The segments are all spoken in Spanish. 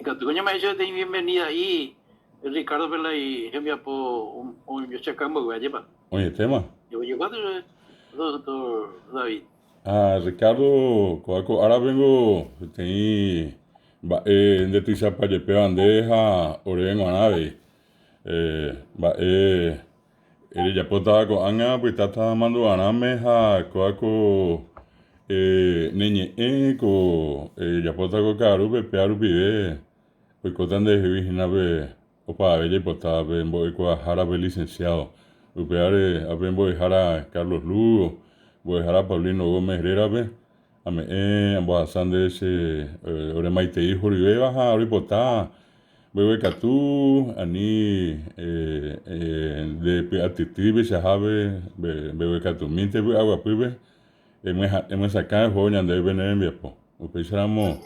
Catucoña me ha dicho que bienvenida ahí, Ricardo Pela y Gemia po un yo chacambo que lleva. Oye, tema. Yo cuando doctor David. Ah, Ricardo, coaco, ahora vengo, tení, de tu zapayepe bandeja, orengo a nave. Va, ele ya pota ko anga, pues tata mando aname ha, coaco, neñe ko, ya pota ko karu, pe aru pibe, pues cotan de vihina be, opa, belle pota, ben boy ko jara be licenciado. Upeare, aben boy jara Carlos Lugo. Voy a dejar a Paulino Gómez Herrera, ve. A me, ambos a Sanders, ore maite hijo, y ve, baja, ahora hipotá. Bebe Catú, Ani, de Atitibi, Sahabe, Bebe Catú, Minte, Agua Pibe, hemos sacado el joven de Benemia, po. Upisamos,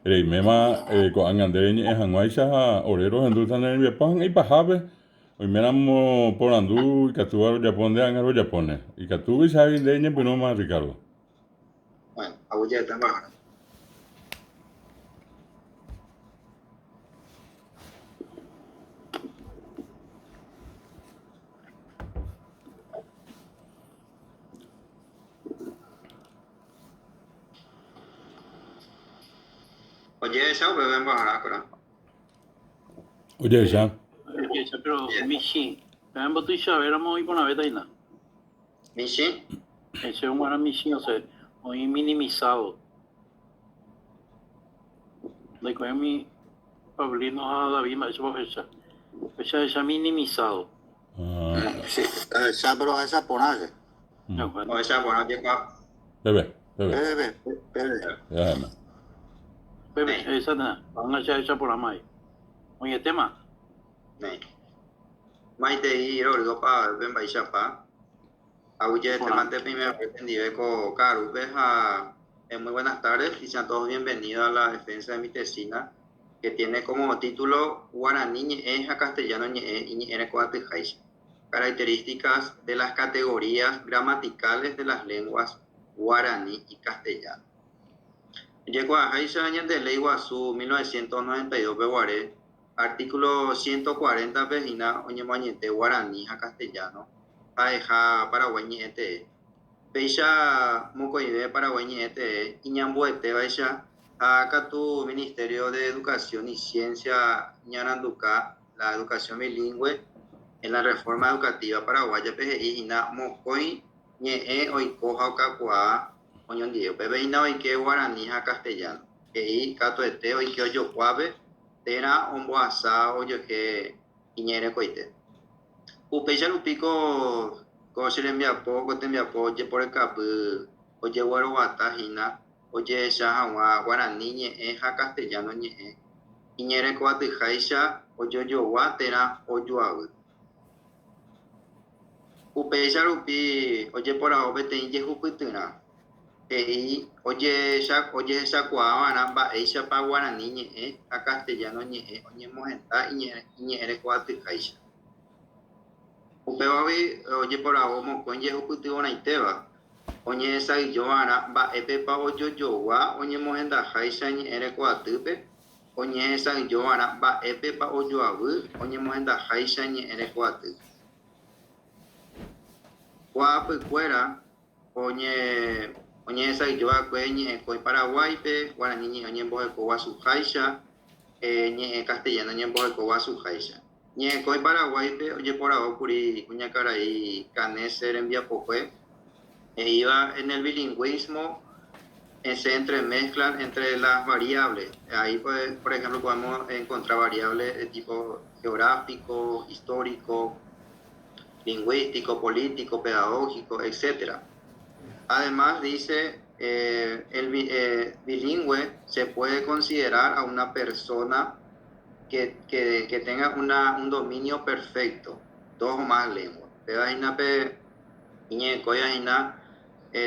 Mema, con Angandereña, Hanguaisa, Oreros, en Dutan en Viapan, y Pajabe. Hoy miramos por Andú, y Catú, Japón de Angaro, Japón. Y Catú, y Saben de Ñe, pero no más, Ricardo. Bueno, abuya está bajando. Oye, esa bebé en bajar, ¿verdad? Oye, ya. Pero Michi, vean vos tú éramos y por una vez ahí nada. Michi, Ese es un buen Michi, o sea, muy minimizado. De que mi Paulino a David me ha hecho fecha. Fecha ya minimizado. sí, esa pero esa ponaje. O esa bueno, llega. Bebe. Bebé. Déjame. Bebe, esa nada, van a echar esa por la mai. Oye, tema. Maite y Rodrigo pa, ven baisha pa. Abuya, te mante primero entendido con Caru, muy buenas tardes y sean todos bienvenidos a la defensa de mi tesina, que tiene como título Guaraní es a castellano y características de las categorías gramaticales de las lenguas guaraní y castellano. Llegó a Aisha de Ley Guazú 1992 Beguaré, artículo 140 pagina Oñemañete guaraní a castellano, Aeja paraguañete, Beisha Mocoide paraguañete, Iñambuete Beisha, acá tu Ministerio de Educación y Ciencia Ñaranduca, la educación bilingüe, en la reforma educativa paraguaya PGI ina Mocoy ñe oikoja okakua oñondieo pepe ina oike guaraní a castellano PGI cato ete oike ojokuápe tera omboasa ojohe iñere koite upéicha rupiko ko cherembiapo ko tembiapo ojeporekapy ojegueroguata hína ojehecha hag̃ua guaraní ñe'ẽ ha castellano ñe'ẽ iñerekoatyháicha ojojogua térã ojoavy. Upéicha rupi ojeporavo peteĩ jehupytyrã ojehechakuaava'erã mba'éichapa guaraní ñe'ẽ ha castellano ñe'ẽ oñemohenda iñe'ẽrekoatyháicha. Upévape ojeporavo mokõi jehupytyvõrãitéva oñehesãijova'erã mba'épepa ojojogua oñemohendaháicha ñe'ẽrekoatýpe oñehesãijova'erã mba'épepa ojoavy oñemohendaháicha ñe'ẽrekoatýpe. Kuaapykuéra oñehesãijova'ekue ñe'ẽkói Paraguáipe, guaraní ñe'ẽ oñemboheko guasuháicha, ñe'ẽ castellano oñemboheko guasuháicha. Ñe'ẽkói Paraguáipe ojeporavókuri kuñakarai Canese rembiapokue. Iba en el bilingüismo, se entremezclan entre las variables. Ahí, pues, por ejemplo, podemos encontrar variables de tipo geográfico, histórico, lingüístico, político, pedagógico, etc. Además, dice, el bilingüe se puede considerar a una persona que tenga un dominio perfecto, dos o más lenguas.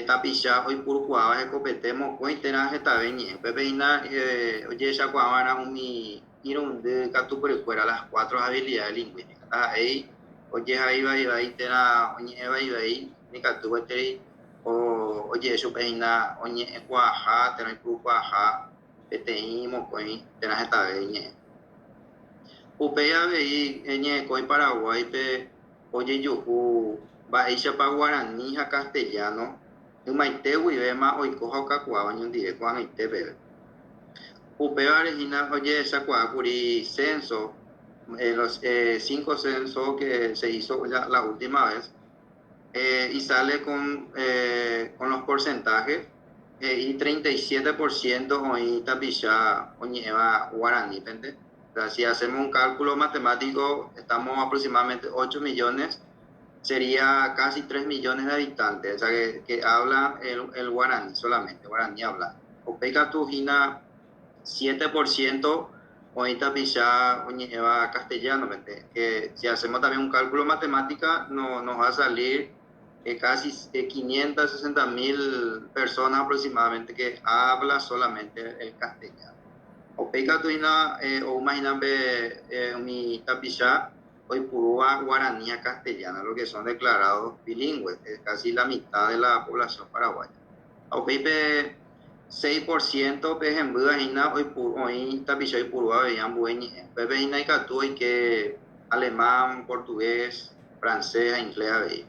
Tapicha hoy purkuava hekopetemo koitera hetaveñe pepeina oye chakuavara umi irundy katupyrykuéra las cuatro habilidades lingüísticas ahí oye haivai térã oñe'ẽvaivai nikatúgueteri oje chupeína oñe'ẽkuaaha térã oipurkuaaha PTI, Mocoy, Tenajetabe, Upea veí Ñecoy Paraguay, pe oye yuhu, Baisha pa guaraní a castellano, Umaite Wibema, Oikoja Cacuaba, un directo Juan Itepe. Upea Regina, oye, esa cuacuri censo, los 5 censos que se hizo la última vez, y sale con los porcentajes, y 37% hoy tapicha, oñeva guaraní, ¿pende? O sea, si hacemos un cálculo matemático, estamos aproximadamente 8 millones, sería casi 3 millones de habitantes, o sea, que hablan el guaraní solamente, guaraní habla. Opeca Tujina, 7%, ahorita picha oñeva castellano, ¿viste? Que si hacemos también un cálculo matemático, nos va a salir casi 560.000 personas aproximadamente que habla solamente el castellano. Opeca Tuina, o imagínate, mi tapicha, hoy purúa guaraní a castellano, lo que son declarados bilingües, es casi la mitad de la población paraguaya. Opeipe 6% pejembuda hina hoy tapicha y purúa veían bueñe. Pepe hina y catu y que alemán, portugués, francés, inglés veía.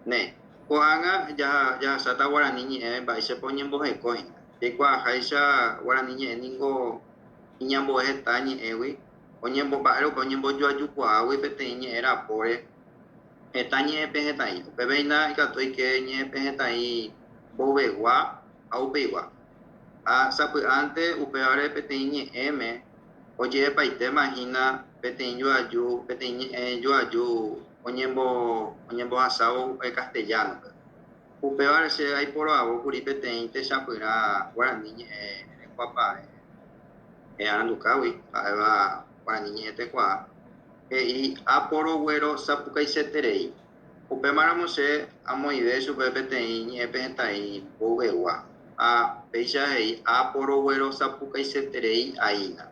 Ne, Coanga ya sata guaraní se ponen bojeco. De Coajaisa guaraní ningo iñambo etañi ewi. Oñembo paro, oñembo yo ayucuawi peteñi era pore. Etañi pejetaí. Pepeina y catoi que ñe pejetaí bobegua, aupegua. A sapu ante upeare peteñi m. Oye paite imagina peteñi yo ayu, peteñi yo ayu. Oñembo asado castellano. Upear se hay por agua, curipe te chapura guaraní guapa aranducawi, ava guaraní tecuá. Y aporo güero sapuca y seterei. Upe maramose amoide supe peteñi epejentai bobewa. A pecha hei aporo güero sapuca y seterei aina.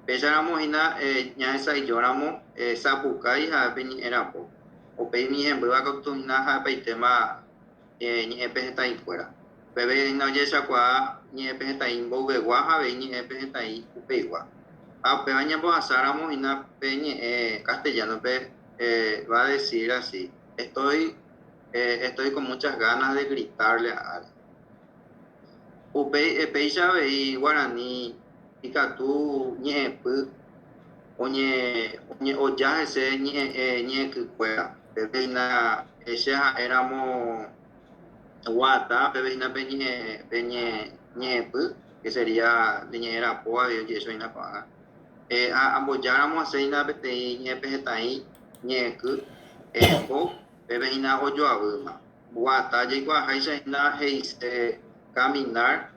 Pesáramos ina ñaesa y lloramos sapuca y japeni erapo. O pe mi ejemplo va con tu ina japeitema ni epesta y fuera. Bebé no yesa kwa ni epesta y bobe guaja ve ni epesta y upegua. A peña pues asáramos ina peñi castellano pe va a decir así. Estoy con muchas ganas de gritarle a alguien. Upe peisa ve y guaraní ikatu ñepu oñe oya ese ñe que fuera pepeina ese éramos guata pepeina ñepu que sería ñera poa y eso ina paga amboyáramos a seina pete ñepe hetai ñeku epo pepeina oyo abuma guata llegó a jaisa heise caminar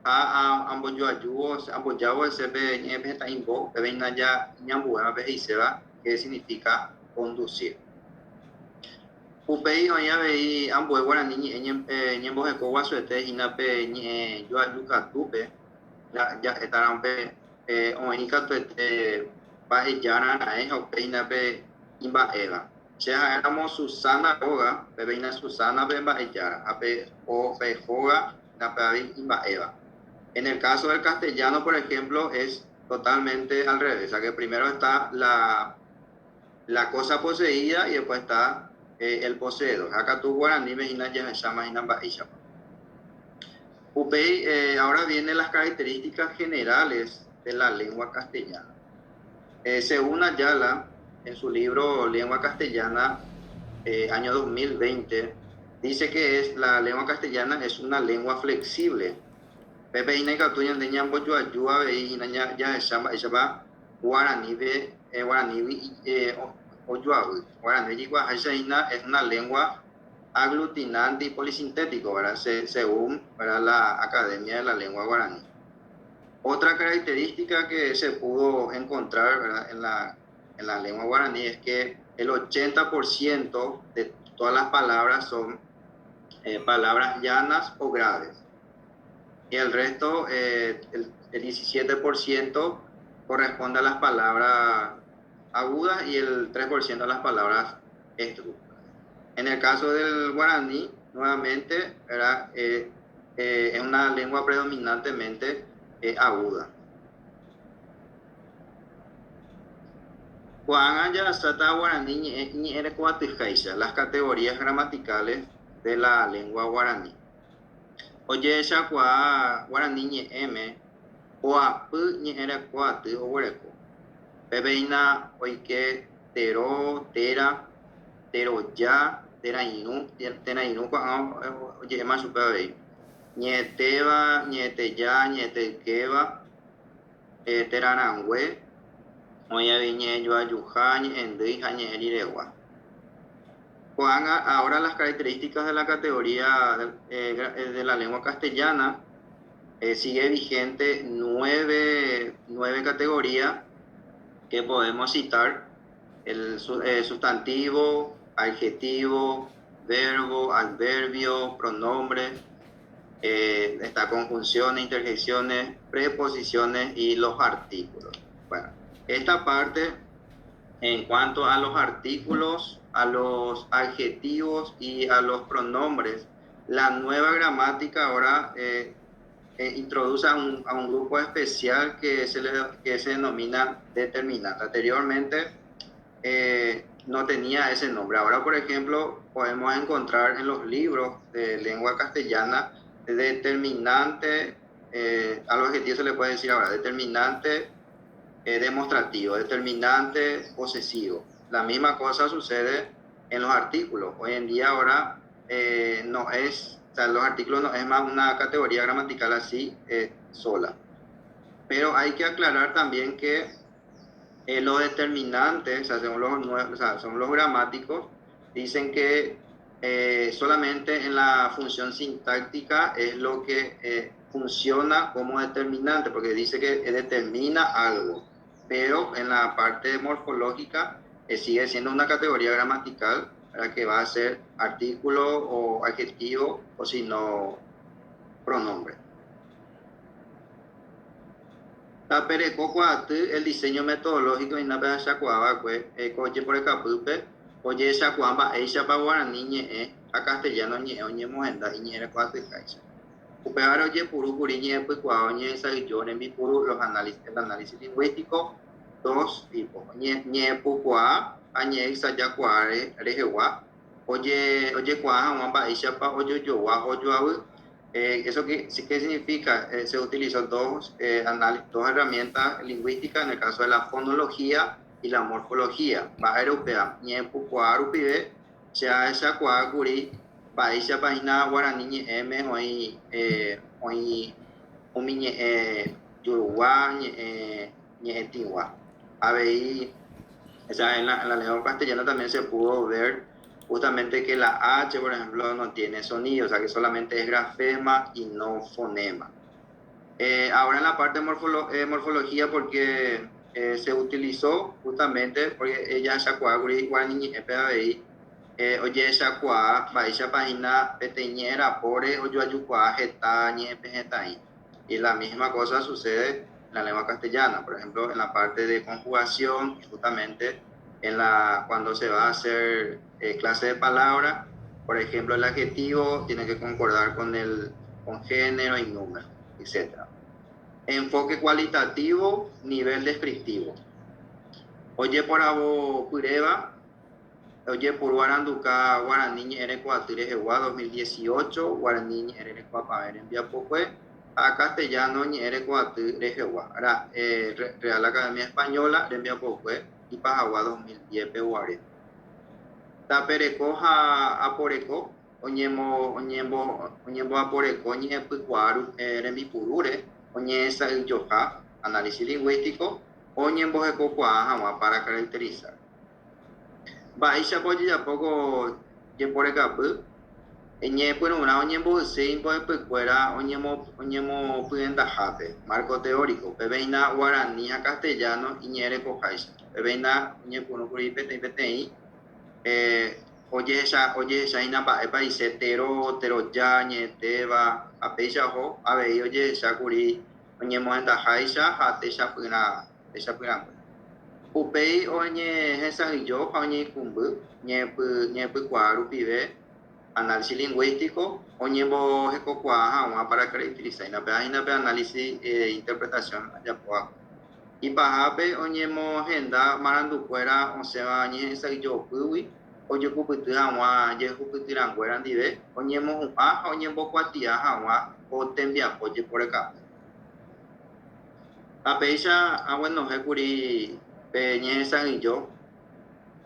a amboyao se ve ñepeta imbo pepeina ya ñambua veiseba que significa conducir. Upei oña vei ambo guaraní ñembo jeko guasuete inape yo ayuka tupe ya estarán pe oñika tuete baje yana nae upei inape imba eva sea éramos Susana Roga pepeina Susana bemba ella ape o pe joga nape imba eva. En el caso del castellano, por ejemplo, es totalmente al revés. O sea, que primero está la cosa poseída y después está el poseedor. Acá tú guaraní me ya se llama Inamba. Upei, ahora vienen las características generales de la lengua castellana. Según Ayala, en su libro Lengua Castellana, año 2020, dice que la lengua castellana es una lengua flexible. Pepe ina katunya de ñambo yo ayuda ve ina ya esa guaraní de guaraní oyuabu. Guaraní yigua ina es una lengua aglutinante y polisintético, ¿verdad? Según ¿verdad? La Academia de la Lengua Guaraní. Otra característica que se pudo encontrar ¿verdad? en la lengua guaraní es que el 80% de todas las palabras son palabras llanas o graves. Y el resto, el 17% corresponde a las palabras agudas y el 3% a las palabras estrúficas. En el caso del guaraní, nuevamente, es una lengua predominantemente aguda. Las categorías gramaticales de la lengua guaraní. Oye, shakwa guaraní ñe'ẽme oapy ñe'ẽrekuaty oguereko. Pepeína oike tero, tera, teroja, terairũ ko'ã oje'éma chupe avei. Ñe'ẽtéva, ñe'ẽteja, ñe'ẽtekéva, terarangue, oĩvi ñe'ẽjoajuha, ñe'ẽndýi ha ñe'ẽriregua. Ahora las características de la categoría de la lengua castellana. Sigue vigente nueve categorías que podemos citar: el sustantivo, adjetivo, verbo, adverbio, pronombre, está conjunciones, interjecciones, preposiciones y los artículos. Bueno, esta parte en cuanto a los artículos, a los adjetivos y a los pronombres, la nueva gramática ahora introduce a un grupo especial que se denomina determinante. Anteriormente no tenía ese nombre. Ahora, por ejemplo, podemos encontrar en los libros de lengua castellana determinante, a los adjetivos se le puede decir ahora determinante demostrativo, determinante posesivo. La misma cosa sucede en los artículos. Hoy en día ahora no es, o sea, los artículos no es más una categoría gramatical así sola. Pero hay que aclarar también que los determinantes, o sea, son los gramáticos, dicen que solamente en la función sintáctica es lo que funciona como determinante, porque dice que determina algo, pero en la parte morfológica sigue siendo una categoría gramatical, ¿verdad?, que va a ser artículo o adjetivo o si no pronombre. El diseño metodológico en la shakuaba coche por el capupe oye shakuamba eisha pa guaraní ñe'ẽ a castellano ñe'ẽ oñemohenda iñe'ẽrekuaty kaisa upévare oye puru kuri ñe'ẽpykuaa oñe'ẽsayjo rembipuru el análisis lingüístico, dos tipos: ñe'ẽpukuaa ha ñe'ẽisajakuaa rehegua ojekuaa hag̃ua mba'éichapa ojojogua ojoavy. ¿Eso qué significa? Se utilizó dos herramientas lingüísticas en el caso de la fonología y la morfología. Va europea, ñe'ẽpukuaa rupive che'achakuaa kuri mba'éicha página guaraní ñe'ẽme oĩ umi ñe'ẽ jurugua, ñe'ẽ tigua. Avei, o sea, en la lengua castellana también se pudo ver justamente que la H, por ejemplo, no tiene sonido, o sea que solamente es grafema y no fonema. Ahora en la parte de morfología, porque se utilizó justamente porque ella shakuaa guaraní EPABI, oye shakuaa baixa página peteñera pore oyoayukuaa jeta ñepejetai. Y la misma cosa sucede en la lengua castellana, por ejemplo, en la parte de conjugación, justamente cuando se va a hacer clase de palabra, por ejemplo, el adjetivo tiene que concordar con género y número, etc. Enfoque cualitativo, nivel descriptivo. Oye por abo pureba, oye por guaranduca guaraní ñe'ẽrekuaty rehegua 2018, guaraní ñe'ẽrekuapavére Mbiapokue, a castellano ñe'ẽrekuaty rehegua. Real Academia Española Rembiapokue y Pajagua 2010 peguare. Tapereko ha aporeko oñembo aporeko ñe'ẽpykuaa rembipurúre oñe'ẽsayjoha, análisis lingüístico, oñembohekokuaa hag̃ua para caracterizar. Mba'éichapa ojejapóko jeporekapy, ñe'ẽpyrũrã oñembohysýi imbo'epykuéra oñemopyendahápe, marco teórico, pevéina guaraní ha castellano iñe'ẽrekoháicha, pevéina oñepyrũkuri peteĩ ojehechahína mba'épa ise tero, teroja, ñe'ẽtéva, ha péichaho avei ojehechákuri oñemohendaháicha ha techapyrãngue. Upéi oñehesãijo ha oñeikũmby ñe'ẽpykuaa rupive análisis lingüístico Oñembo Hecocuaja, para caracterizar, y análisis e interpretación, ya puedo. Y pajape oñemo agenda marandu fuera o se va ni esa yo pui o yo puputu hawa ye puputu ranguera ndive oñemo a oñemo cuatia hawa o tembia oye por acá a pecha a bueno hekuri pe ni esa yo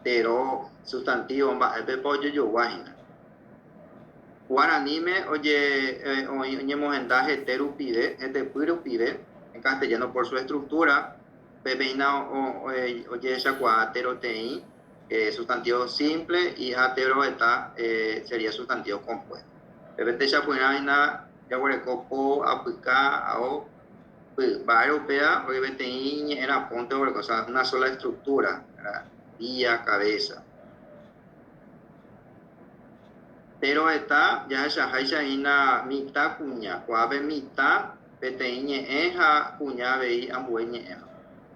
pero sustantivo va pe pollo yo guajina guaranime oye oñemo agenda heteru pide este puro pide en castellano por su estructura Pepeina oye atero tei, sustantivo simple y atero está sería sustantivo compuesto. Pepete chapuinaina ya hueco po aplica o va europea obviamente era ponte o sea una sola estructura, vía cabeza. Pero está ya esa ina mitad cuña, cuave mitad peteiñe eja cuña vei ambueñe.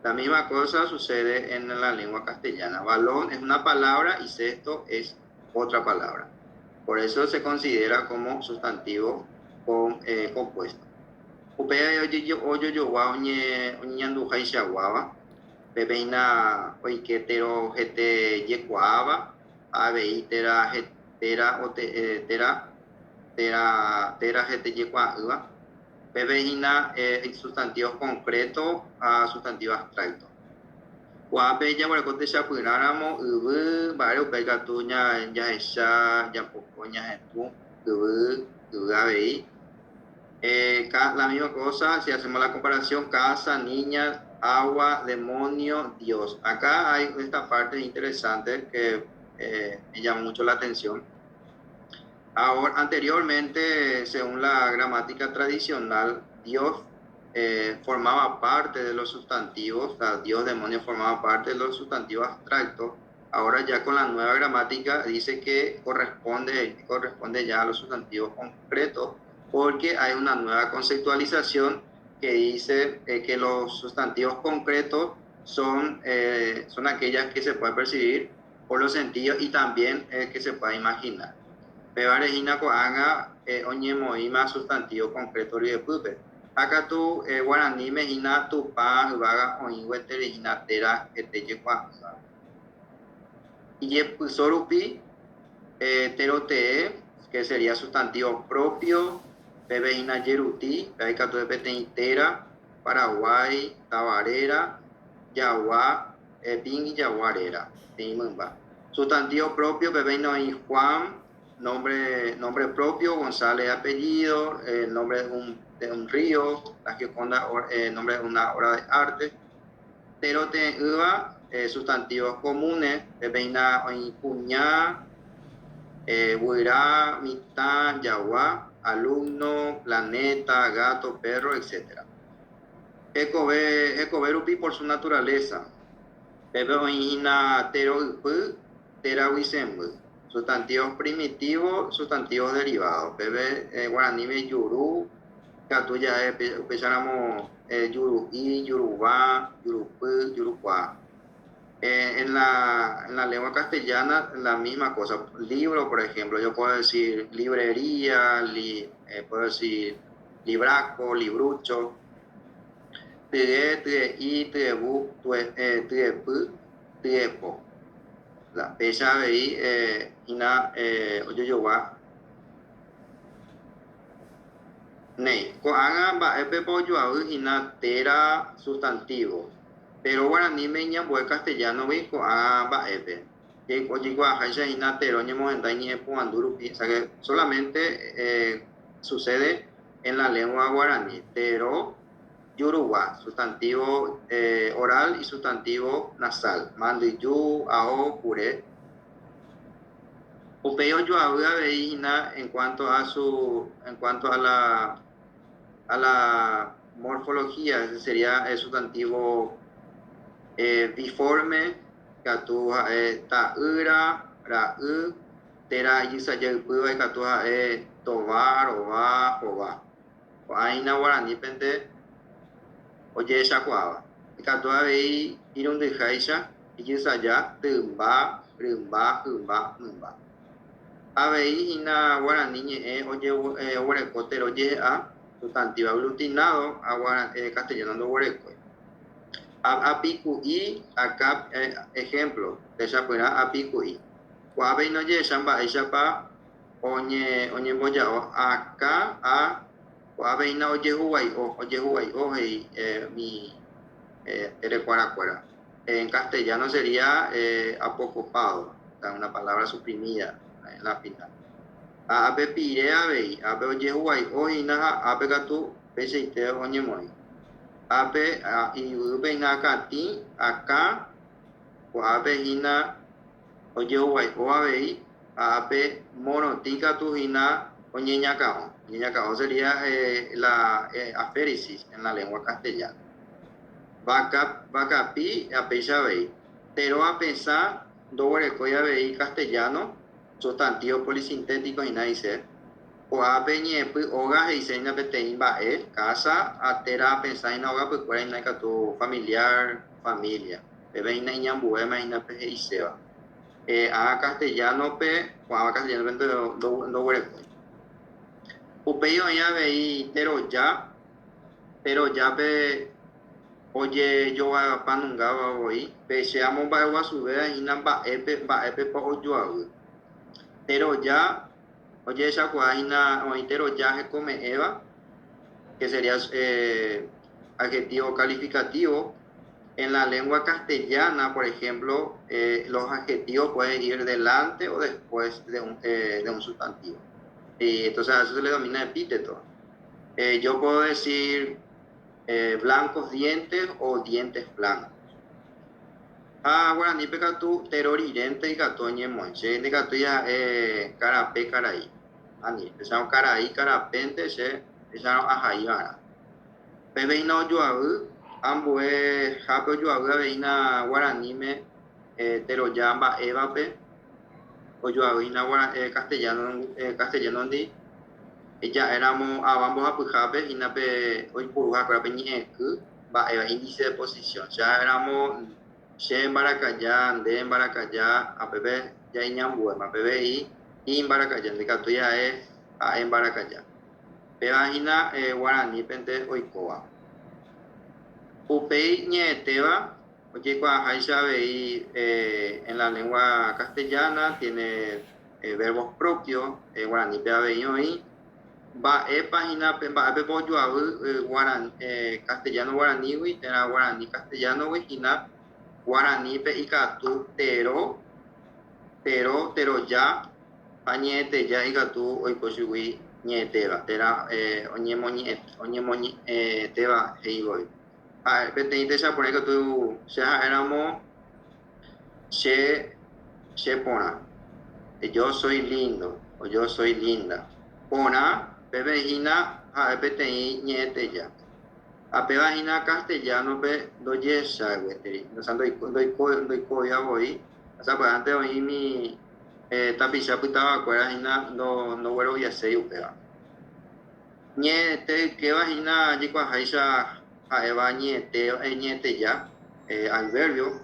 La misma cosa sucede en la lengua castellana. Balón es una palabra y cesto es otra palabra. Por eso se considera como sustantivo compuesto. Upea oyo yo oñe oñanduja y shaguaba. Bebeina oiketero jete yecuaba. Aveitera jetera o tera jete yecuaba. Bebejina sustantivos concretos a sustantivos abstractos. Guape ya por cote ya puráramo varios pegatuña ya esa ya pocoña esto la misma cosa si hacemos la comparación casa niña agua demonio Dios. Acá hay esta parte interesante que me llama mucho la atención. Ahora, anteriormente, según la gramática tradicional, Dios formaba parte de los sustantivos, o sea, Dios, demonio formaba parte de los sustantivos abstractos. Ahora ya con la nueva gramática dice que corresponde ya a los sustantivos concretos, porque hay una nueva conceptualización que dice que los sustantivos concretos son aquellas que se pueden percibir por los sentidos y también que se puede imaginar. Pevarejina coanga oñemo ima sustantivo concreto de pupe. Acá tu guaraní mejina tu pa vaga oñihueterejina tera eteye kwa. Y sorupi terote que sería sustantivo propio. Pevejina yeruti, acá tu peteintera, Paraguay, Tabarera, Yaguá, Pingui Yaguarera, Timumba. Sustantivo propio, Pevejina y Juan. Nombre propio, González apellido, nombre de un río, la Gioconda, nombre de una obra de arte. Terote uva, sustantivos comunes, Pepeina cuñá, huirá, mitad, yaguá, alumno, planeta, gato, perro, etc. Ecoverupi por su naturaleza. Pepeina tero upu, tera huisembu. Sustantivos primitivos, sustantivos derivados. Bebé, guaraní me yurú, catuya empezáramos yuruí, yurubá, yurupú, yurucuá. En la lengua castellana la misma cosa. Libro, por ejemplo, yo puedo decir librería, puedo decir libraco, librucho. Tue, tuei, tuebu, tuepu, tuepo. La pesa veí ina oyoyowa nei coanga ba epepo yoau ina tera sustantivo pero guaraní meña bue castellano vi coanga ba epe que oyigua haisha ina tero ñemo endañi epuanduru o sea que solamente sucede en la lengua guaraní pero Yoruba, sustantivo oral y sustantivo nasal. Mandiyu, ao, puré. Upeo yo había veína en cuanto a la morfología, ese sería el sustantivo biforme, katuha ta'ura, ra'u, tera yisayel puba katuha tovar, ova, ova. Aina guaraní pente oye shakuaba. Katuha vei irundijaisha, yisaya, tumba, rumba, humba, numba. Abei hina guaraní oye huerecotero oye a sustantivo aglutinado a castellano no huereco. Apicuí, acá ejemplo, de Shapura, apicuí. Guabei no ye shamba eshapa oñe boyao acá a guabei na oye huay o hey mi erecuaracuara. En castellano sería apocopado, una palabra suprimida en la final. Ape pire abei, ape oye huay o hina ape gatu peseite oñe moi. Ape y ube na kati acá o ape hina oye huay o abei ape monotica tu hina oñe ñacao. Ñacao sería la aféresis en la lengua castellana. Vacapi apecha abei. Pero a pensar dobereco y abei castellano sustantivo polisintético y dice o apeñe pues hoga y seña petein bae casa atera pensar en hoga pues cuál es tu familiar familia bebe ina ñambue ma ina pe y seba a castellano pe o a castellano pe dobereco upeyo ya abei pero ya pe oye yo a panungaba hoy pese a mon ba guasubea ina bae pe po oyo pero ya oye esa cuadina pero ya se come Eva que sería adjetivo calificativo en la lengua castellana por ejemplo los adjetivos pueden ir delante o después de un sustantivo y entonces a eso se le denomina epíteto yo puedo decir blancos dientes o dientes blancos. Guarani pecatu terorirente y catoñe monche, de catuya carape caraí. Ani, pesaron caraí, carapente, se pesaron ajaivara. Peveina oyoaú, ambue jape oyoaú, veina guarani me teroyamba evape, oyoaú, ina castellano di. Ya éramos vamos a pujape, inape hoy puja carape ni va índice de posición. Ya éramos She en Baracayá, Ande en Baracayá, APB ya Iñambue, APB y en Baracayá, de Catuya es en Baracayá. Pebajina Guaraní Pente Oikoa. Upei Ñeteba, oye, Cuajaisha veí en la lengua castellana tiene verbos propios, Guaraní Peaveño y va página va pollo a guaraní castellano guaraní y tera guaraní castellano guina guaraní pe ikatu pero ya pañete ya ikatu hoy posugui ñeteba tera oñemoñi teba heiboy peteinte ya por que tú ya éramos se pona yo soy lindo o yo soy linda pona pebejina a ptei ñete ya a pebejina castellano pe doye sagüeteri no santo doy ya voy o sea pues antes hoy mi tapiza putaba cuera hina no vuelo ya sei upeba ñete que vagina yikwa haisha a eva ñete ya adverbio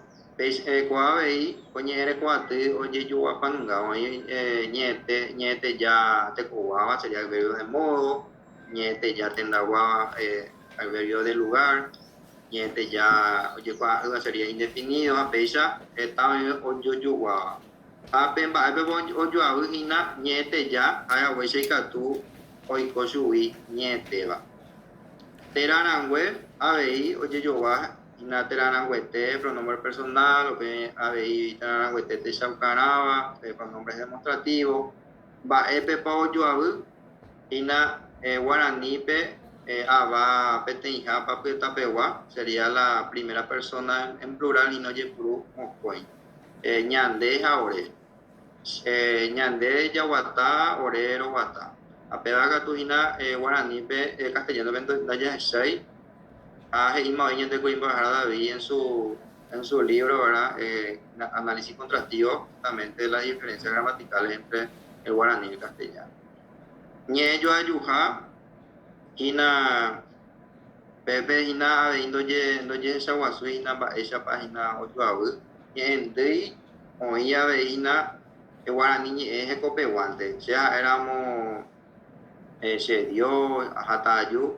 Coabei, coñere coate, oye, yo a panunga, oye, ñete ya te cobaba, sería el verbo de modo, ñete ya tendagua, el verbo de lugar, ñete ya, oye, sería indefinido, a pecha, estaba oyo yuwa. A pemba, a bebo oyo a ujina, ñete ya, a huese catu, oiko shui, ñete va. Teranangüe, a vei, oye, yo va. Na teranangüete, pronombre personal, o que habéis teranangüete te shaukaraba, pronombres demostrativos, va pepa oyoabu, ina guaranipe, aba peteija papetapewa, sería la primera persona en plural y no yepuru mocoin. Ñande jaore, ñande yaguata, orero guata. Apega tuina guaranipe, castellano vento daya shai. De David en su libro, ¿verdad? Análisis contrastivo, justamente de las diferencias gramaticales entre el guaraní y el castellano. Ñeyo ayuja, hina pepe hina doye shawasu hina ba esa página otuabu, ñendei oía hina guaraní es ecopeguante, ya éramos se dio hatayu,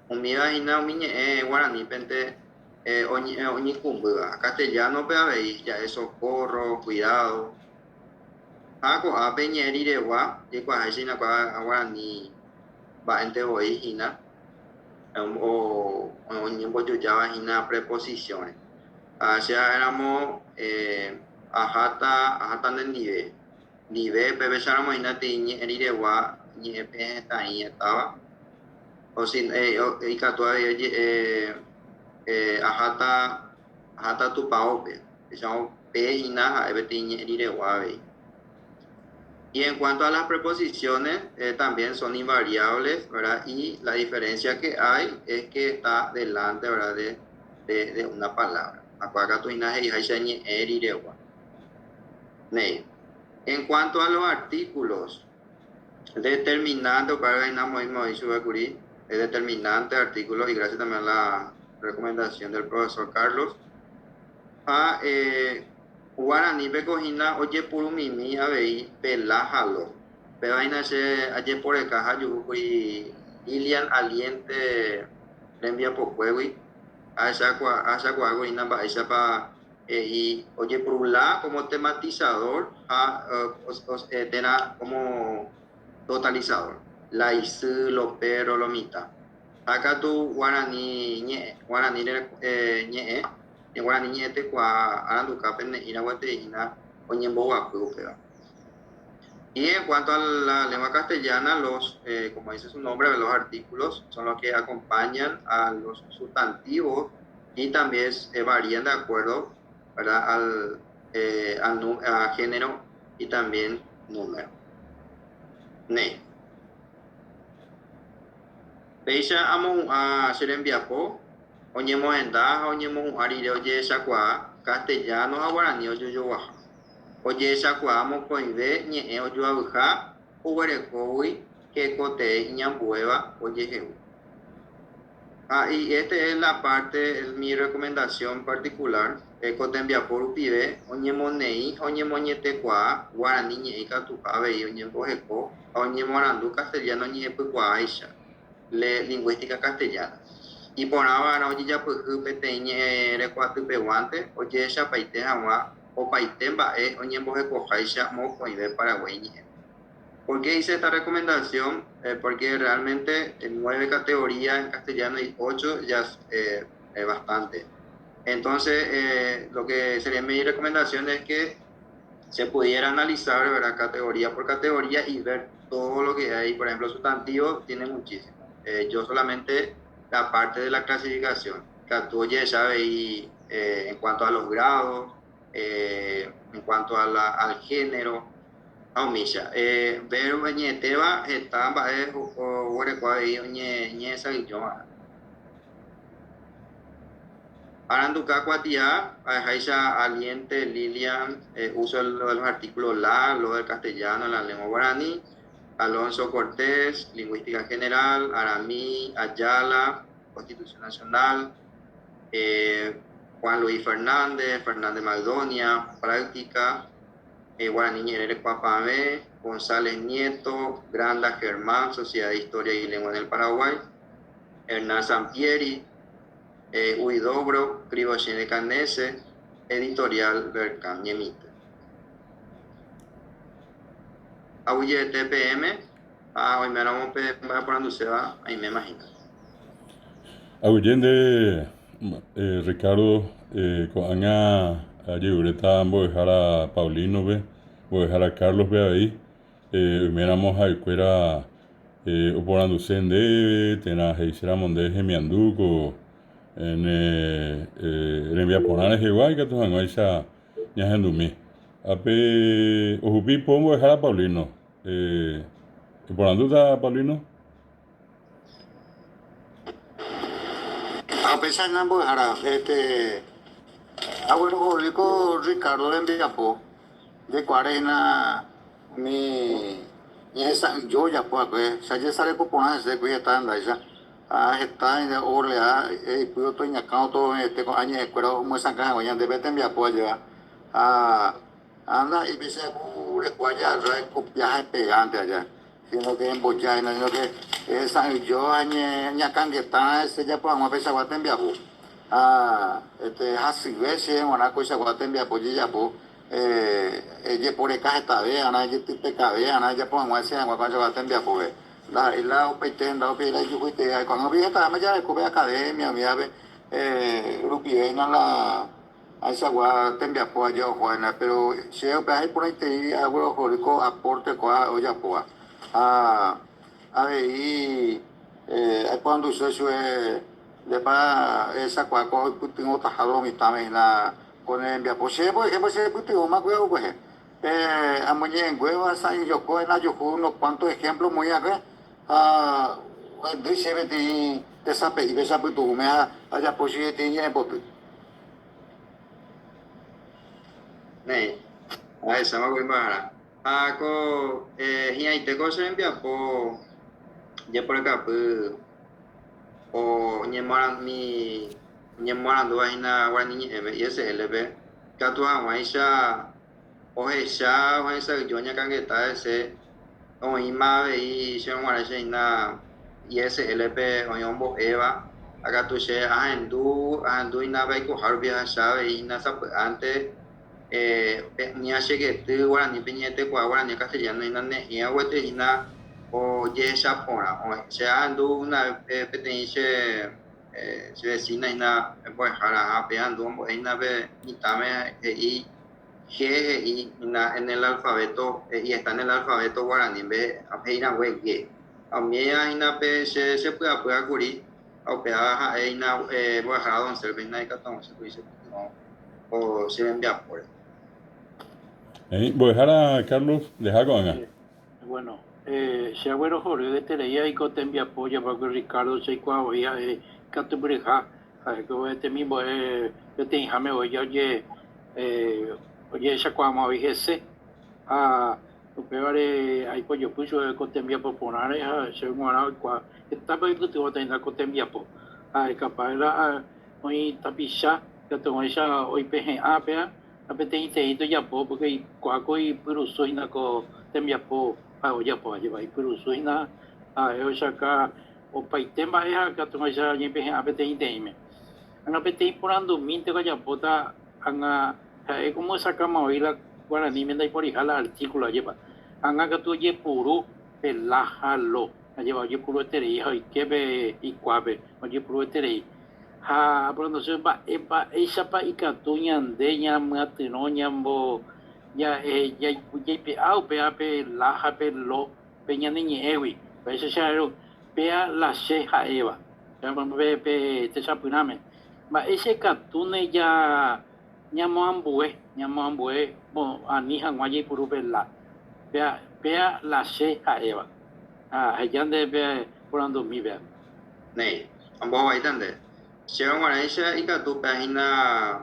umida hina umiñe guaraní pente oñicumbuga, castellano pe veis ya es socorro, cuidado. Ako a peñeri de gua, y cua hashina cua guaraní va ente hoy hina, o ñembo yuyaba hina preposiciones. Hacia éramos ajata del nivel, bebé saramo hina tiñe eriregua, ni está ahí estaba. O sin, y catua ajata tu paope, llamo pe hina, ebe tiñe eriregua. Y en cuanto a las preposiciones, también son invariables, ¿verdad? Y la diferencia que hay es que está delante, ¿verdad? De una palabra. En cuanto a los artículos, determinante, determinante artículos, y gracias también a la recomendación del profesor Carlos, guaraní pecojina oye purumimi abei pelájalo pevaina se aye por el caja yukui Ilian aliente le envía por juegui a esa guarina para esa pa y oye purula como tematizador tena como totalizador la isu lo pero lo mita acá tu guaraní ñe en guaraní ñete cua aranduca pene ina guate ina oñembo guapupea. Y en cuanto a la lengua castellana, como dice su nombre, los artículos son los que acompañan a los sustantivos y también varían de acuerdo, ¿verdad? A género y también número. Ne. Peisa amo a Serembiapo, oñemo enda, oñemo arire oye sakua, castellano a guaraní oyo yowaha. Oye sakua amo coinde, ñe oyo abuja, uberekowi, que cote ñambueva, oye jehu. Y esta es la parte, es mi recomendación particular. Cotembiapo upibe, oñemo nei, oñemo ñetekua, guaraní ñe catupabe y oñemo jeco, oñemo arandu castellano ñe pukua aisha. Lingüística castellana. Y por ahora, oye, ya pues, peteñe, recuatu peguante, oye, ya paite jamás, o paitemba, oye, boje cojaisha, moco y de Paraguay. ¿Por qué hice esta recomendación? Porque realmente 9 categorías en castellano y 8 ya es bastante. Entonces, lo que sería mi recomendación es que se pudiera analizar, ¿verdad? Categoría por categoría y ver todo lo que hay. Por ejemplo, sustantivos tiene muchísimo. Yo solamente la parte de la clasificación, que ya sabe y en cuanto a los grados, en cuanto al género, misha. Ver ñeteba está o guarecua ñe esa idioma. Aranduca cuatía, Aisha Aliente, Lilian, uso de los artículos la, lo del castellano en la lengua guaraní, Alonso Cortés, Lingüística General, Aramí, Ayala, Constitución Nacional, Juan Luis Fernández, Fernández Magdonia, Práctica, Guaraní Ñerere Cuapamé, González Nieto, Granda Germán, Sociedad de Historia y Lengua del Paraguay, Hernán Sampieri, Huidobro, Cribochene Canese, Editorial Bercam Ñemite. Auye TPM, hoy me vamos a poner se va, ahí me imagino. Auyende, Ricardo, con Aña, Ayureta, voy a dejar a Paulino, voy a dejar a Carlos, ahí, me vamos a escuela, oporando sende, tena, heisera monde, gemianduco, en envía ponanes igual que tu hangoisa, ya gendumi. Ape, ojupi, pongo dejar a Paulino, oporando a Paulino. A pesar de ambos, abuelo público Ricardo de Enviapo, de Cuarena, yo ya pues, ya sale por poner ese que está en la está en Orlea, y pudo toña todo con años de escuela, como esa caja, de vete Enviapo allá, anda y pese a cuaya copiaje pegante allá, sino que embollaje, sino que yo ñacan que está ese ya pues vamos a pensar guate enviapo. Así veces una cosa guate enviapo ya pues ella por el caja está bien, ana ya te cabe, ana ya pues vamos a decir cuando guate enviapo la opetenda opera yo fuiste cuando vi esta me ya cope academia mira rupiena la a esa gua tembia po yo juana pero si yo pe por ahí te hago jorico aporte coa o ya poa a ver y cuando se sue de pa esa gua co tengo tajado mi tame la con envia po se por ejemplo se puto más cuidado pues a mañana en hueva sai yo co en la yo unos cuantos ejemplos muy acá dice vete te sabe y esa puto me haya posible tiene bote này sao mà quên bà có hiện tại có xem bia po ya por acá o nyemaran do ina wani ESLB katua waisha o hesa yo nya kan que ta ese o ima y se wala se ina ESLB o yombo eva acá tu se andu ina vai ko harbia sabe ina sap antes nia que tu guarani peñete kwa guarani castellano ina ne ia wete ina o ye sapora o se andu una peteniche se vecina ina pues jara apeando ina be itame y G ina en el alfabeto y está en el alfabeto guarani be apeina wege a mí ina pe se puede curi o pe ina pues jara don servina y catón se dice no o se envía por Voy a dejar a Carlos, dejar con acá. Bueno, si abuelo Jorge de Tereya y Cotembi apoya para que Ricardo se cuavía Catubreja, que este mismo yo te dije, oye, esa cuama vigese, lo peor es, hay pollo pucho de Cotembi por poner, se muera, está para que tú tengas Cotembi por, capaz era, hoy tapiza, que tengo esa, hoy PGA, apete intento ya po porque cuaco y peruso ina ko temia po ya po lleva y peruso ina eu saca o paitema é que tu mais já nem apete inteme anga apete porando minte que ya pota anga é como saca maoila guarani menda por ijala artículo lleva anga que tu ye puro pelajalo lleva ye puro tere y que be y cuabe ye puro tere pronto se va esa pa ikatu nyande nyamgatino nyambo ya pe au pe ape la hape lo pe nyane ni ewi pe se sharo pe la se ha eva pe te sapuname ma ese katune ya nyamambue bo ani hangwaje puru pe la pe la se ha eva hayande pe porando mi be này ambo vai tande se ngora esa ikatu página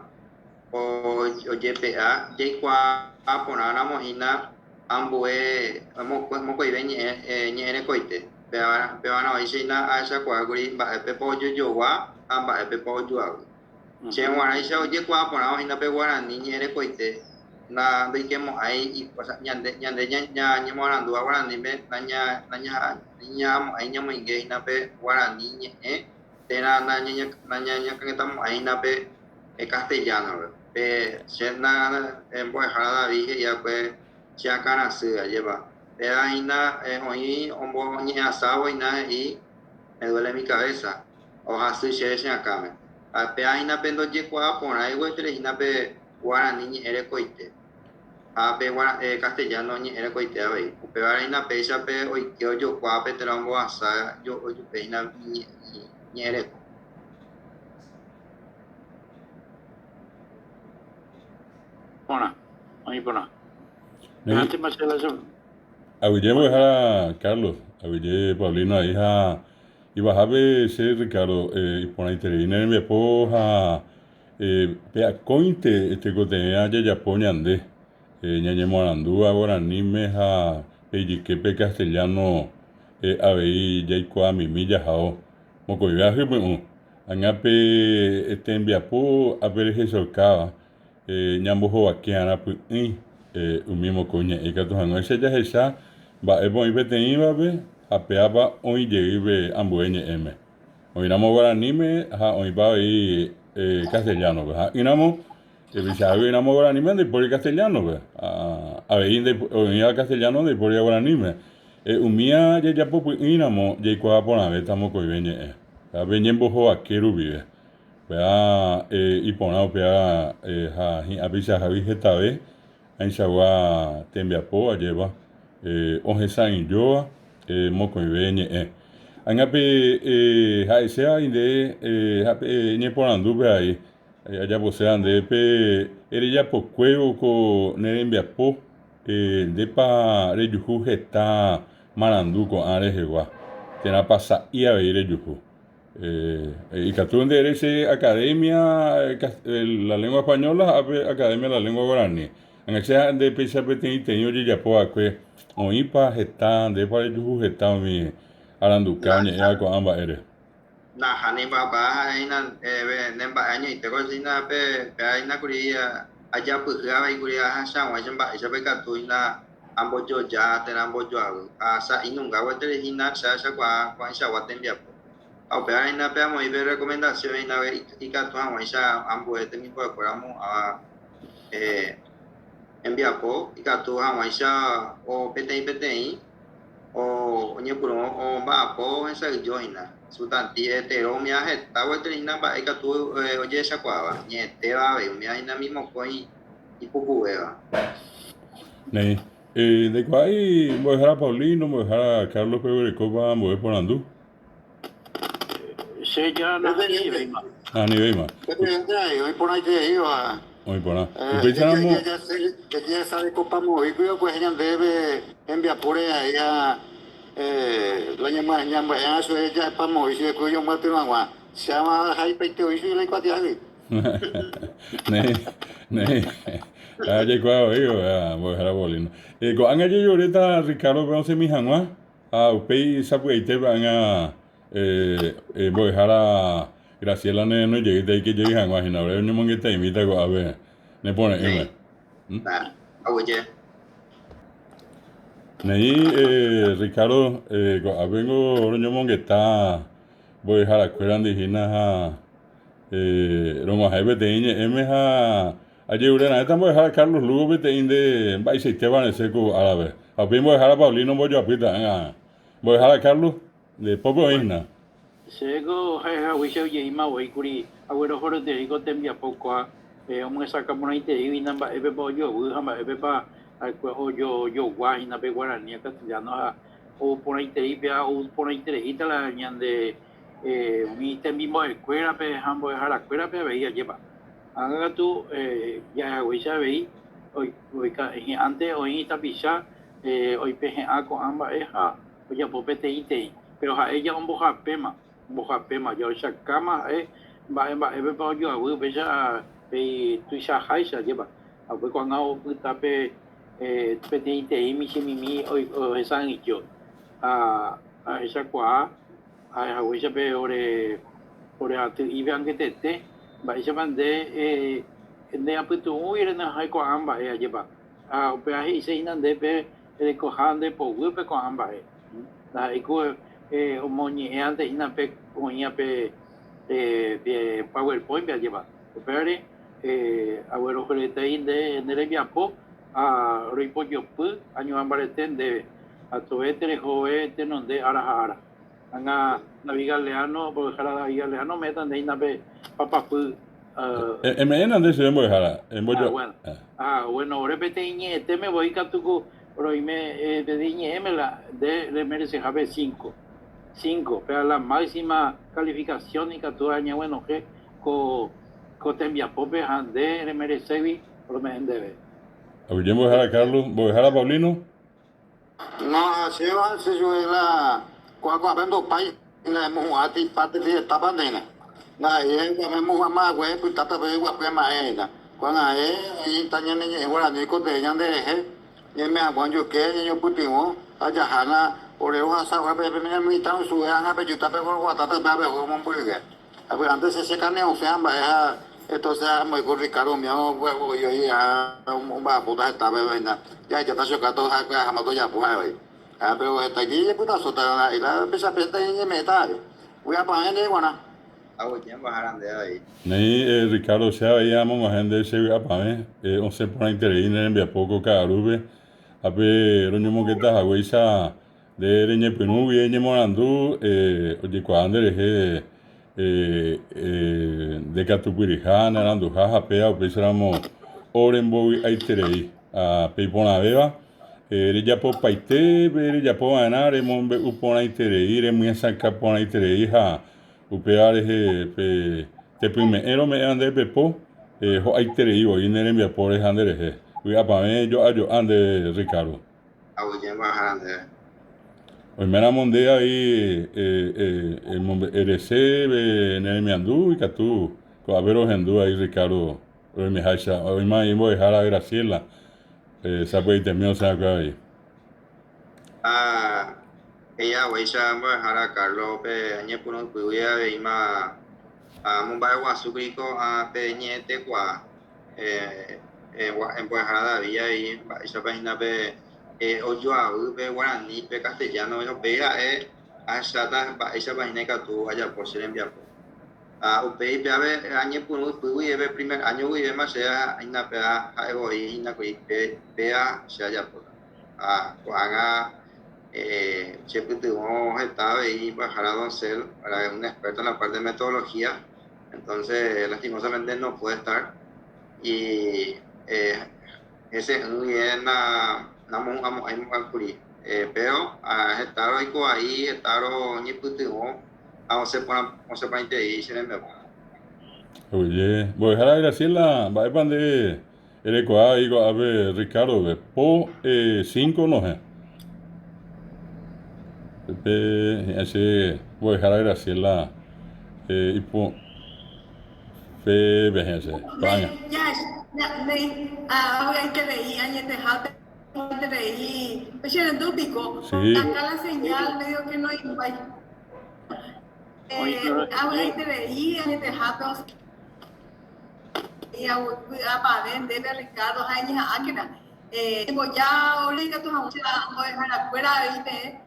o GPA kwa aponara mohina ambue mo ko ibeñe ñere koite pe ana isina asa kwa guri ba pe pollo yowa amba pe pollo agu se ngora esa o kwa aponara mohina pe guarani ñere koite na de que mo ai y cosa ñande ña mo andu guarani me naña mo ai ña mo inge na pe guarani ñe tena naña que estamos ahí na pe castellano pe sena en pues jara dije ya pues se acana se lleva pe ahí na hoy ombo ni asado y na y me duele mi cabeza o así se acá me pe ahí na pendo je kwa por ahí güey tres na pe guarani ni ere coite pe castellano ni ere coite ahí pe ahí na pe esa pe hoy que yo kwa pe trombo asa yo pe na ñere pona ahí pona antes más la Aguille voy a dejar a Carlos, Aguille Paulino ahí y vas a ver ese Ricardo y por ahí te viene mi esposa pea cointe cotenea ya pone ande ñañe morandú ahora ni me ha que pe castellano a ver ya y cua mi milla jao moco viaje pues angape envia po a ver eso cava ñambo ho aquí ana pues mismo coña y que tu hango ese ya esa va bon ibe teniba be apeaba oi lleve ambueñe m oinamo guaraní me ha oiba y castellano be ha inamo bisabe inamo guaraní me de por castellano be a ver de oía castellano de por guaraní me umia ya popu inamo je kwa pona be estamos coibeñe a beñen bojo a querubi vea y pona pea ha abisa javi getabe Aishawa tembiapo lleva ojesan y yoa moko ibeñe angape haisea inde hape ñeporandu be ahí allá posean de pe erilla po cuevo ko nerembiapo depa reyuju geta marandu ko arejewa tena pasa y a ver yuju y Catún de ese academia la lengua española academia la lengua guaraní en ese de pesa peten tenio ya po akwe oipa getan de para yuju getan mi aranducaña ya ko amba ere na hani baba ina nemba año y tego sina pe ina kuria aja pugaba y kuria hasa wa jamba isa pe ka tuina ambo jo ja te ambo jo asa inunga wa te hina sa kwa isa wa tembia au pe ina pe mo ibe recomendación ina y ka tu wa isa ambo te mi po programo a envia po y ka tu wa isa o peti o nyepuro o ba po esa joina sutanti etero mi ageta wa trina ba e ka tu oye esa kwa ni te va ve mi ina mismo koi y pupu eva nei de quai voy a Paulino voy a Carlos Pedro Copa voy por andu se ya na ni veima ni veima hoy por ahí te iba hoy por nada ya sabe copa muy cuyo pues ella debe enviar por allá la llama eso ella para muy si cuyo mate no agua se llama hay peito y si le cuatia ahí nei aye kwa yo voy a Paulino ko anga yo ahorita Ricardo pero se mi hanwa upei sapu ite anga voy a Graciela no llegué de que llegué a imaginar ahora no me está invita a ver me pone oye nei Ricardo vengo no me está voy a la escuela indígena Roma Jaime Teñe MH ayer una esta voy a dejar Carlos Lugo vete inde va y se te van a seco a la vez a ver voy a dejar a Paulino voy a pita voy a dejar a Carlos de poco isna sego ha wisho ye ima wei kuri agüero horo de rico tembia poco omo saca mona ite y namba ebe bo yo hama ebe pa o yo guai na be guarani castellano o por ite y o por ite hita la ñande mi tembo escuela pe hambo a la escuela pe veía lleva haga tú ya wisha vei hoy antes hoy tapisa hoy pe a con amba eja oya popete ite pero a ella un boja pema yo esa cama va ebe pa yo abu besa pe tu isa haisa lleva abu cuando tape petite y mi hoy esa y yo a esa kwa a esa pe ore a tu iban que te va esa bande de aputu uire na hai kwa amba lleva a pe ahí se inan de pe de cojan de po pe kwa amba la iko omoni antes ina pe onia pe de PowerPoint ya lleva pero abuelo que está inde nerevia po a ripo yo pu año ambareten de a toetre joete non de ara anga navigarleano por dejar navigarleano metan de ina pe papa pu en ande se voy a dejar en voy bueno repete iñe te me voy catuco pero me de diñe la de le merece jabe 5 pero la máxima calificación y que tú año bueno que co tembia pope ande le merece por me debe voy a dejar a Carlos voy a dejar a Paulino no se va se yo la cuando vendo pai la muati parte de tabandena na cuando mamá güey pues tata ve guapo más cuando y tanya ni ahora ni co de ñande ni me aguan yo que yo putimo allá hana oreo asa va pe me mi tan su ha pe yo tape con guata tape va be como un pulgue a ver antes se carne o sea va Entonces, muy con Ricardo, mi amo, yo ya un puta estaba venga. Ya está chocando jamás ya pues. Pero está aquí ya puta sota y la pesa pesta y meta. Voy a poner de buena. Hago tiempo bajarán de ahí. Nem Ricardo se veíamos más gente se veía para mí. On se pone interés en enviar poco carube. Ape roño que está hagoisa de reñe penu y morandu. Oye cuando eres de Catupirija, Naranduja, Japea, o pensamos Orenboy Aiterei, a Peipona Beba. Ele já pô paite, ele já pô anar, ele mon o pô na Aiterei, ele minha saca pô na Aiterei, ha. O pear pe te primeiro me ande pe pô, ho Aiterei, o inere me pô ele ande he. O apa me yo ande Ricardo. Hago tiempo bajarán de ahí. O mera monde aí RC nele me andu e catu com a ver o rendu aí Ricardo o me hacha o mai vou dejar a Graciela sabe aí também o sabe aí. Ella voy a bajar a Carlos pe añe por un cuya de ima a Mumbai Guasucrico a Peñete Gua en Guajara Villa y esa página pe Oyoa pe Guaraní pe castellano yo pe a esa página que tú allá por ser enviado upei pe ave añe por un cuya de primer año y más sea ina pe a ego y ina pe a se allá por Juana siempre tuvimos estado ahí bajar a Doncel, para un experto en la parte de metodología, entonces lastimosamente no puede estar y ese es muy bien pero a estar ahí estar ni putimo a se para ir se le Oye, voy a dejar a Graciela, va a pande el coa digo a ver Ricardo ve po 5 no es. Así voy a dejar a Graciela y po fe vejense. Vaya. Ahora que leí, años de jate, te leí, pues era en pico. Sí. Acá la señal medio que no hay. Ahora te leí, años de jate, y a Paden, debe Ricardo, años áquila. Voy ya, ahorita tú vamos a dejar la escuela, ¿viste?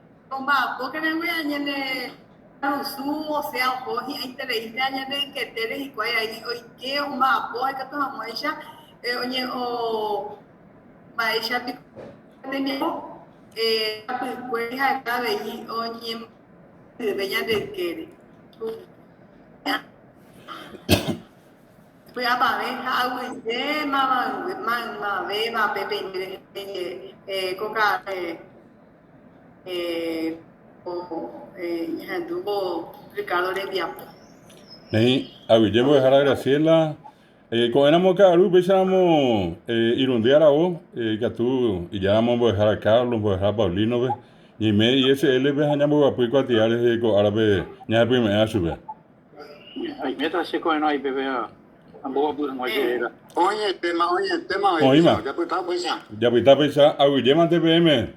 Porque no voy a añadir Rusu, o sea, hoy hay televisión añadir que tele y cuál hay hoy que un mapa, hay que tomar ella, oye, o maestra de mi pues acá de allí, oye, de ella de que pues a ver, algo de mamá, beba, pepe, coca, tuvo Ricardo de Viapo. Nem, a ver, voy a dejar a Graciela. Con éramos Caru, pensamos irundear a vos, que tú, y ya vamos a dejar a Carlos, voy a dejar a Paulino, ve. Y ese él ve a ñamo a pico a tiares con árabe, ña primera sube. Ay, mientras se cogen ahí, bebé, a ambos pueden oír. Oye, el tema, Oye, ma. ya pues está pues ya. Ya pues está pensando, a ver, llévate PM.